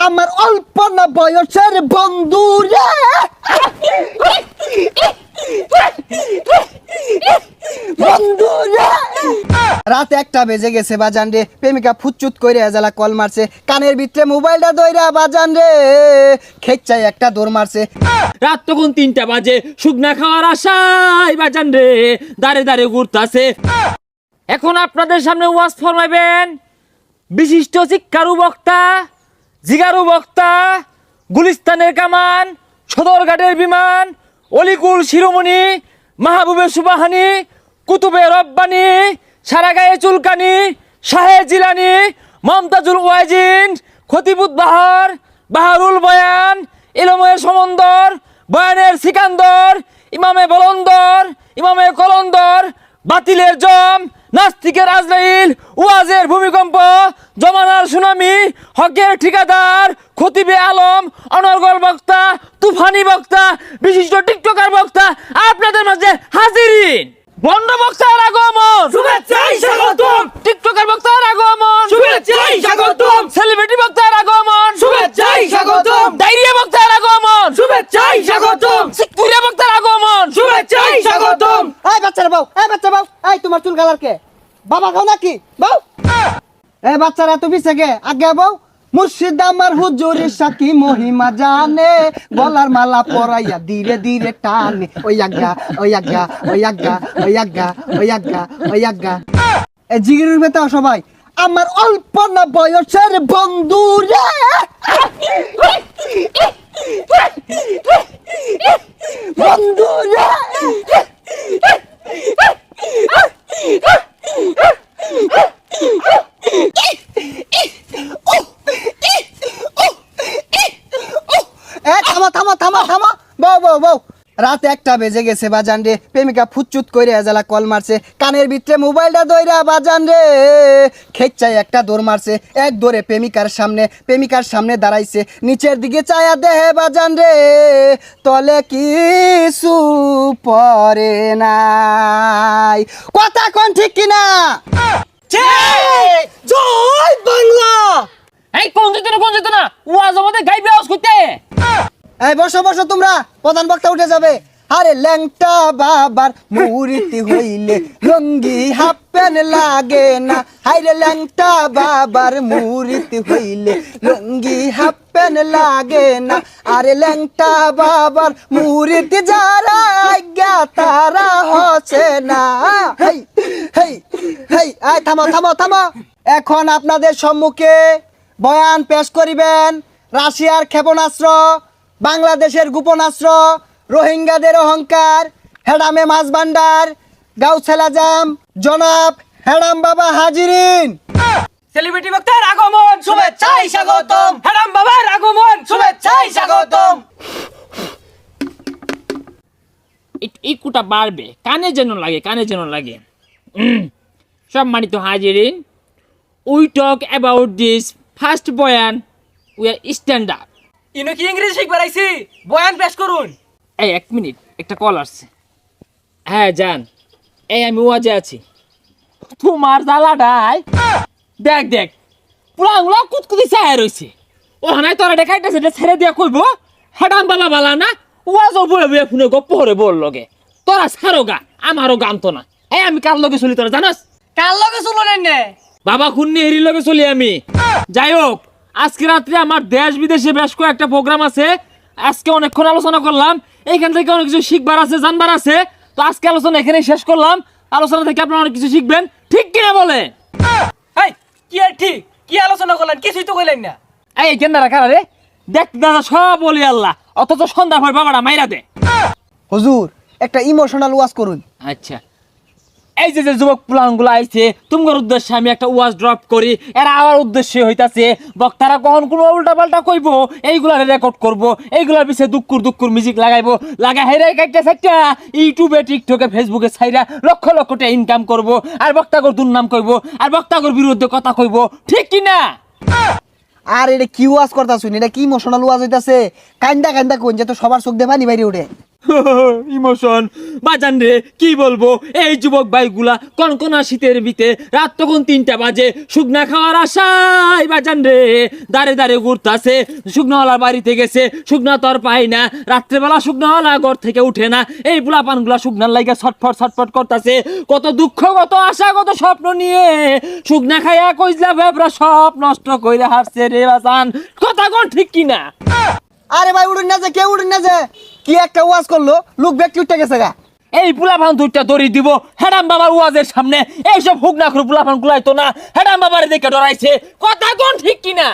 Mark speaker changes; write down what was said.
Speaker 1: আমার অল্প না বয়সের বন্ধু রে বন্ধু রে। রাত 1টা বেজে গেছে বাজান রে, প্রেমিকা ফুচুত কইরে এজালা কল মারছে, কানের ভিতরে মোবাইলটা দইরা বাজান রে খেচ্চাই একটা দৌড় মারছে।
Speaker 2: রাত তখন 3টা বাজে, শুকনা খাওয়ার আশায় বাজান রে দাঁড়ে দাঁড়ে ঘুরতাছে। এখন আপনাদের সামনে ওয়াজ ফরমাইবেন বিশিষ্ট শিক্ষারু বক্তা, জিগারু বক্তা, গুলিস্তানের কামান, সদরঘাটের বিমান, অলিকুল শিরোমণি, মাহবুবে সুবাহানি, কুতুবে রব্বানি, সারা গায়ে চুলকানি, শাহে জিলানি, মমতাজুল ওয়াজিন, খতিবুত বাহার, বাহারুল বয়ান, ইলমের সমন্দর, বয়ানের সিকান্দর, ইমামে বলন্দর, ইমামে কলন্দর, বাতিলের জম, নাস্তিকের আজরাইল, ওয়াজের ভূমিকম্প, জমানার সুনামি, হকের ঠিকাদার, খতিবে আলম, অনর্গল বক্তা, তুফানি বক্তা, বিশিষ্ট টিকটকার বক্তা আপনাদের মাঝে হাজিরিন। বন্ড বক্তার আগমন, শুভেচ্ছায় স্বাগতম। টিকটকার বক্তার আগমন, শুভেচ্ছায় স্বাগতম। সেলিব্রিটি বক্তার আগমন, শুভেচ্ছায় স্বাগতম। ডায়রিয়া বক্তার আগমন, শুভেচ্ছায় স্বাগতম। সিকুরিয়া বক্তার আগমন, শুভেচ্ছায় স্বাগতম।
Speaker 1: এই বাচ্চারা বাউ, এই বাচ্চা বাউ, এই তোমার চুল কালার কে? বাবা খাও নাকি বাউ? এই বাচ্চারা তুমি থেকে আগে বাউ। মুর্শিদ আমার হুজুরের সাকি মহিমা জানে, গলার মালা পরাইয়া ধীরে ধীরে টানে, ওই আগা ওই আগা ওই আগা ওই আগা ওই আগা ওই আগা। এই জিগিরের বেতা সবাই আমার অল্প না বয়সের বন্ধু রে বন্ধু রে। থামা থামা থামা থামা বউ বউ বউ। রাত 1টা বেজে গেছে বাজান রে, প্রেমিকা ফুচুত কইরে এজালা কল মারছে, কানের ভিতরে মোবাইলটা দইরা বাজান রে খেচ্চাই একটা দৌড় মারছে। এক দৌড়ে প্রেমিকার সামনে দাঁড়াইছে, নিচের দিকে চায়া দেহে বাজান রে তলে কিছু পরে নাই। কথা কোন ঠিক কিনা? জয় বাংলা।
Speaker 2: এই কোন যেত না ওয়াজ আমাদের গাইবে আওয়াজ করতে।
Speaker 1: এই বসো বসো তোমরা, প্রধান বক্তা উঠে যাবে। আরে ল্যাংটা বাবার মুরিতি হইলে লঙ্গি হাফ প্যান্ট লাগে না, হাইরে ল্যাংটা বাবার মুরিতি হইলে লঙ্গি হাফ প্যান্ট লাগে না। আরে ল্যাংটা বাবার মুরিতি যারা আজ্ঞা তারা হচ্ছে না। হেই হেই হেই এই থামো থামো থামো। এখন আপনাদের সম্মুখে বয়ান পেশ করিবেন রাশিয়ার ক্ষেপণাস্ত্র, বাংলাদেশের গোপনাস্ত্র, রোহিঙ্গাদের অহংকার, হেডামে মাছ ভান্ডার, গাউসেল আজম জনাব হেডাম বাবা হাজিরিন।
Speaker 2: সেলিব্রিটি বক্তার আগমন, শুভেচ্ছায় স্বাগতম। হেডাম বাবার আগমন, শুভেচ্ছায় স্বাগতম। ইকুটা বাড়বে, কানে যেন লাগে। সম্মানিত হাজিরিন, we talk about this first বয়ান, উই আর স্ট্যান্ডার্ড।
Speaker 3: ইনো কি ইংরেজি শিখবার আইছি, বয়ান পেশ করুন।
Speaker 2: এই 1 মিনিট, একটা কল আসছে। হ্যাঁ জান, এই আমি ওয়াজে আছি। তোমার জ্বালাটাই দেখ পুরা আঙুলা কুতকুতি চায় রয়েছে। ও হানায় তোরা দেখাইতেছে, ছেড়ে দিয়া কইব হেডাম বাবা বালা না, ওয়াজ বয়ে ফোনে গপ্প হরে বল লগে। তোরা ছাড়ো গা, আমারও গাম তো না। এই আমি কার লগে চলি তোরা জানাস?
Speaker 3: কার লগে চললেন নে?
Speaker 2: বাবা খুন্নি হেরির লগে চলি আমি। যাই হোক, আজকে রাত্রে আমার দেশ বিদেশে বেশ কয়েকটা প্রোগ্রাম আছে। আজকে অনেকক্ষণ আলোচনা করলাম, এইখান থেকে অনেক কিছু শিখবার আছে, জানবার আছে। তো আজকে আলোচনা এখানে শেষ করলাম। আলোচনা থেকে আপনারা অনেক কিছু শিখবেন, ঠিক কিনা বলে?
Speaker 3: এই কি আর ঠিক, কি আলোচনা করলেন? কিছুই তো কইলেন না।
Speaker 2: এই কেন রাখা রে, দেখ দাদা সব বলি আল্লাহ, অথচ সন্ধ্যা পর বাবাটা মাইরা দে।
Speaker 1: হুজুর একটা ইমোশনাল ওয়াজ করুন।
Speaker 2: আচ্ছা, এই যে যুবক পুলানগুলো আইছে, তোমার উদ্দেশ্যে আমি একটা ওয়াজ ড্রপ করি। এরা আমার উদ্দেশ্যে হইতাছে বক্তারা কখন কোনো উল্টা পাল্টা কইব, এইগুলা রেকর্ড করব, এইগুলার পিছিয়ে দুক্কুর মিউজিক লাগাইবো, লাগাই হেরে কাটটা ইউটিউবে, টিকটকে, ফেসবুকে ছাইরা লক্ষ লক্ষ টাকা ইনকাম করব, আর বক্তাগর দুর্নাম কইব, আর বক্তাগর বিরুদ্ধে কথা কইব, ঠিক কি না?
Speaker 1: আর এটা কি ওয়াজ করতা শুনি, এটা কি ইমোশনাল ওয়াজ হইতাছে? কান্দা কোন যে তো সবার চোখ দিয়ে পানি বাইরে উঠে।
Speaker 2: ইমোশন বাজান রে, কি বলবো, এই যুবক ভাইগুলা কনকনা শীতের বিতে রাত তখন 3টা বাজে, শুকনা খাওয়ার আশায় বাজান রে দাঁড়ে দাঁড়ে ঘুরতাছে। শুকনাওয়ালার বাড়িতে গেছে, শুকনা তো আর পাই না, রাত্রেবেলা শুকনাওয়ালা ঘর থেকে উঠে না, এই পোলাপানগুলা শুকনার লাইগা ছটফট ছটফট করতেছে। কত দুঃখ, কত আশা, কত স্বপ্ন নিয়ে শুকনা খাইয়া কইজলা ভেবরা সব নষ্ট কইরা হারছে রে বাজান। কথা কোন ঠিক কিনা?
Speaker 1: আরে ভাই উড়ুন না যে, কেউ উড়ুন না যে, কি একটা ওয়াজ করলো, লোক ব্যক্তি উঠে গেছে গা।
Speaker 2: এই পোলাপান দুইটা দড়ি দিব হেডাম বাবার ওয়াজের সামনে, এইসব হুক না করে পোলাপান গুলাইতো না, হেডাম বাবার দেখে ডরাইছে। কথা কোন ঠিক কিনা?